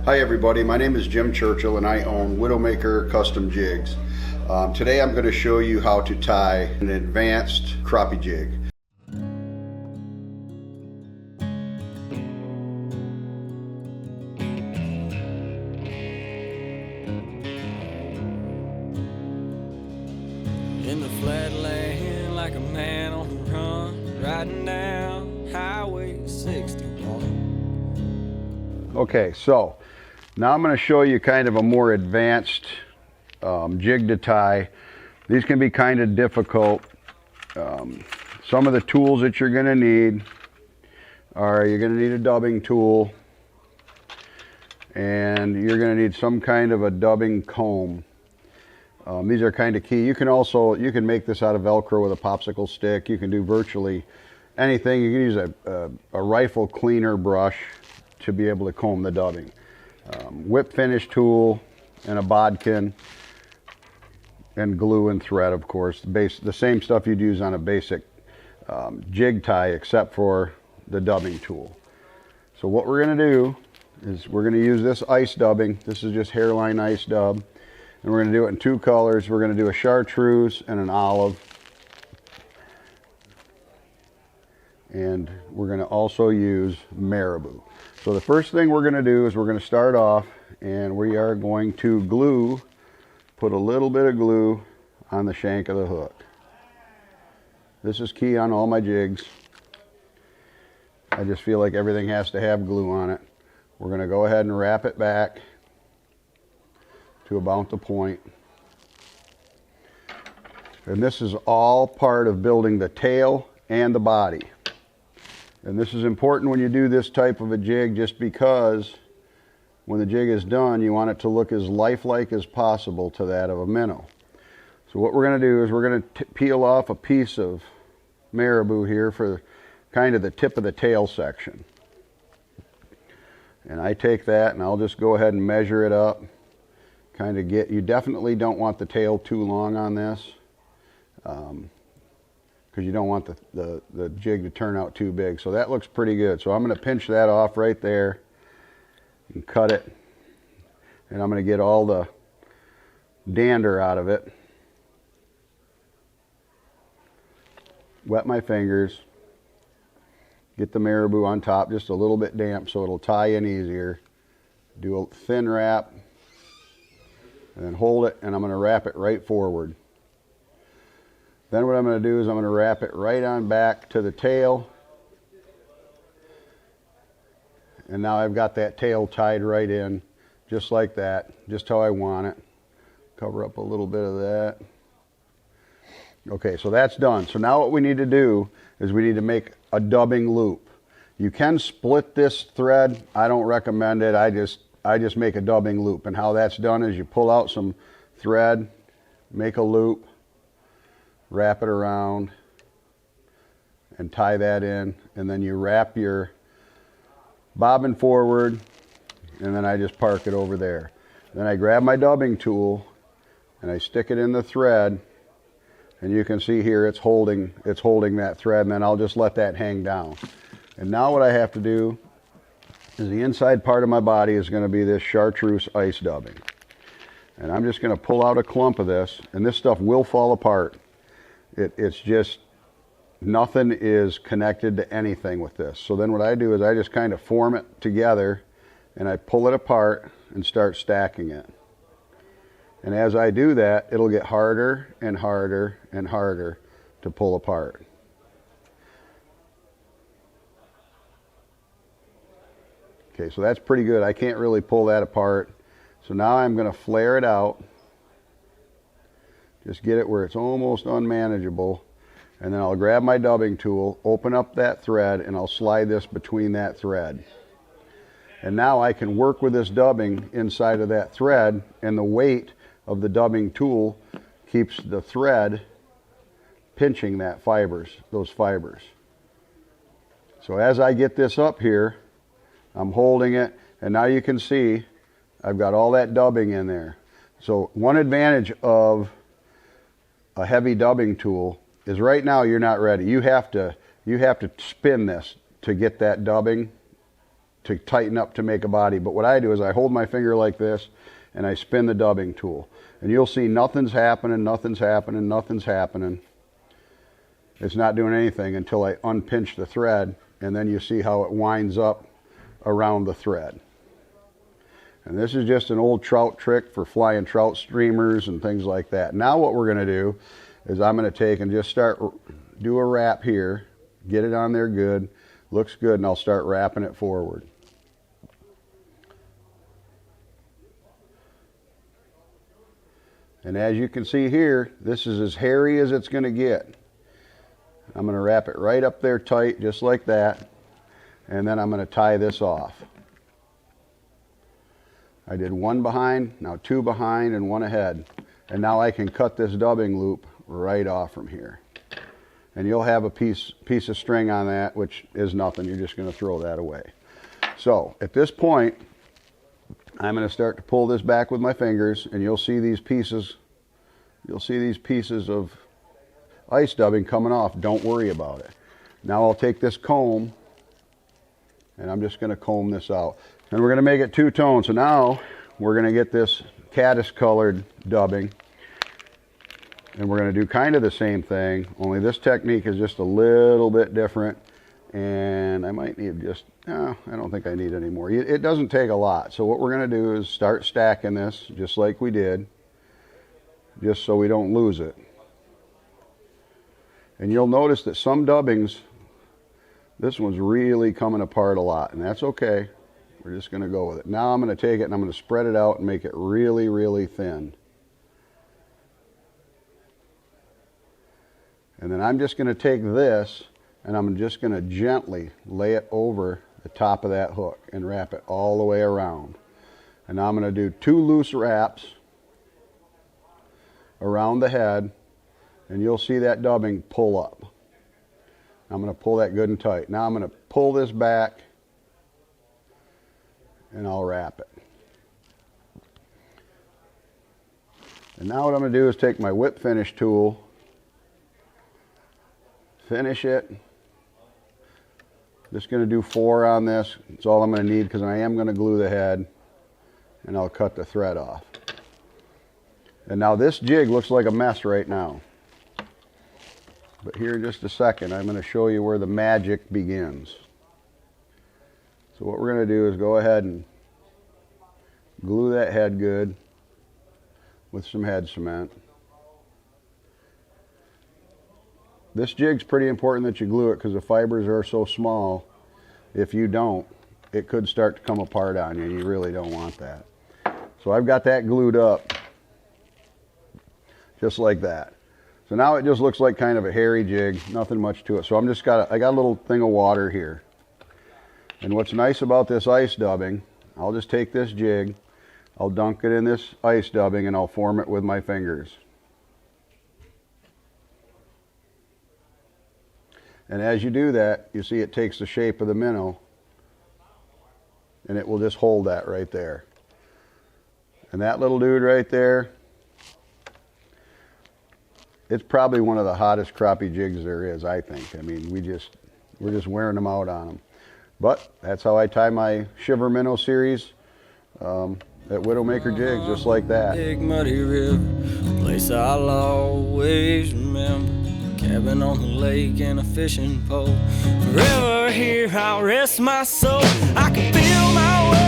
Hi everybody, my name is Jim Churchill and I own Widowmaker Custom Jigs. Today I'm going to show you how to tie an advanced crappie jig. In the flatland, like a man on the run, riding down Highway 61. Okay, so now I'm going to show you kind of a more advanced jig to tie. These can be kind of difficult. Some of the tools that you're going to need are you're going to need a dubbing tool, and you're going to need some kind of a dubbing comb. These are kind of key. You can make this out of Velcro with a popsicle stick. You can do virtually anything. You can use a rifle cleaner brush to be able to comb the dubbing. Whip finish tool and a bodkin and glue and thread, of course. The same stuff you'd use on a basic jig tie, except for the dubbing tool. So what we're going to do is we're going to use this ice dubbing. This is just hairline ice dub. And we're going to do it in two colors. We're going to do a chartreuse and an olive. And we're going to also use marabou. So the first thing we're going to do is we're going to start off and we are going to put a little bit of glue on the shank of the hook. This is key on all my jigs. I just feel like everything has to have glue on it. We're going to go ahead and wrap it back to about the point. And this is all part of building the tail and the body. And this is important when you do this type of a jig, just because when the jig is done, you want it to look as lifelike as possible to that of a minnow. So what we're going to do is we're going to peel off a piece of marabou here for kind of the tip of the tail section. And I take that and I'll just go ahead and measure it up. You definitely don't want the tail too long on this, because you don't want the jig to turn out too big. So that looks pretty good. So I'm going to pinch that off right there and cut it. And I'm going to get all the dander out of it. Wet my fingers. Get the marabou on top just a little bit damp so it'll tie in easier. Do a thin wrap. And then hold it, and I'm going to wrap it right forward. Then what I'm going to do is I'm going to wrap it right on back to the tail. And now I've got that tail tied right in, just like that, just how I want it. Cover up a little bit of that. Okay, so that's done. So now what we need to do is we need to make a dubbing loop. You can split this thread. I don't recommend it. I just make a dubbing loop, and how that's done is you pull out some thread, make a loop, wrap it around, and tie that in, and then you wrap your bobbin forward, and then I just park it over there. Then I grab my dubbing tool and I stick it in the thread, and you can see here it's holding that thread, and then I'll just let that hang down. And now what I have to do is the inside part of my body is going to be this chartreuse ice dubbing. And I'm just going to pull out a clump of this, and this stuff will fall apart. It's just, nothing is connected to anything with this. So then what I do is I just kind of form it together, and I pull it apart and start stacking it. And as I do that, it'll get harder and harder and harder to pull apart. Okay, so that's pretty good. I can't really pull that apart. So now I'm going to flare it out. Just get it where it's almost unmanageable. And then I'll grab my dubbing tool, open up that thread, and I'll slide this between that thread. And now I can work with this dubbing inside of that thread, and the weight of the dubbing tool keeps the thread pinching those fibers. So as I get this up here, I'm holding it, and now you can see I've got all that dubbing in there. So one advantage of a heavy dubbing tool is right now you're not ready. You have to spin this to get that dubbing to tighten up to make a body. But what I do is I hold my finger like this and I spin the dubbing tool. And you'll see nothing's happening, nothing's happening, nothing's happening. It's not doing anything until I unpinch the thread, and then you see how it winds up around the thread. And this is just an old trout trick for flying trout streamers and things like that. Now what we're going to do is I'm going to take and just do a wrap here, get it on there good, looks good, and I'll start wrapping it forward. And as you can see here, this is as hairy as it's going to get. I'm going to wrap it right up there tight, just like that. And then I'm going to tie this off. I did one behind, now two behind, and one ahead. And now I can cut this dubbing loop right off from here. And you'll have a piece of string on that, which is nothing. You're just going to throw that away. So at this point, I'm going to start to pull this back with my fingers, and you'll see these pieces. You'll see these pieces of ice dubbing coming off. Don't worry about it. Now I'll take this comb, and I'm just going to comb this out. And we're going to make it two-tone. So now we're going to get this caddis-colored dubbing, and we're going to do kind of the same thing, only this technique is just a little bit different. And I might need just, I don't think I need any more. It doesn't take a lot. So what we're going to do is start stacking this just like we did, just so we don't lose it. And you'll notice that some dubbings, this one's really coming apart a lot, and that's okay. We're just going to go with it. Now I'm going to take it and I'm going to spread it out and make it really, really thin. And then I'm just going to take this and I'm just going to gently lay it over the top of that hook and wrap it all the way around. And now I'm going to do two loose wraps around the head, and you'll see that dubbing pull up. I'm going to pull that good and tight. Now I'm going to pull this back and I'll wrap it. And now what I'm going to do is take my whip finish tool, finish it. Just going to do 4 on this. That's all I'm going to need because I am going to glue the head, and I'll cut the thread off. And now this jig looks like a mess right now. But here in just a second, I'm going to show you where the magic begins. So what we're going to do is go ahead and glue that head good with some head cement. This jig's pretty important that you glue it because the fibers are so small. If you don't, it could start to come apart on you, and you really don't want that. So I've got that glued up just like that. So now it just looks like kind of a hairy jig, nothing much to it. So I got a little thing of water here. And what's nice about this ice dubbing, I'll just take this jig, I'll dunk it in this ice dubbing, and I'll form it with my fingers. And as you do that, you see it takes the shape of the minnow, and it will just hold that right there. And that little dude right there, it's probably one of the hottest crappie jigs there is, I think. I mean, we're just wearing them out on them. But that's how I tie my Shiver Minnow series at Widowmaker Jigs, just like that. Big muddy river, a place I'll always remember. Cabin on the lake and a fishing pole. Forever here I'll rest my soul. I can feel my way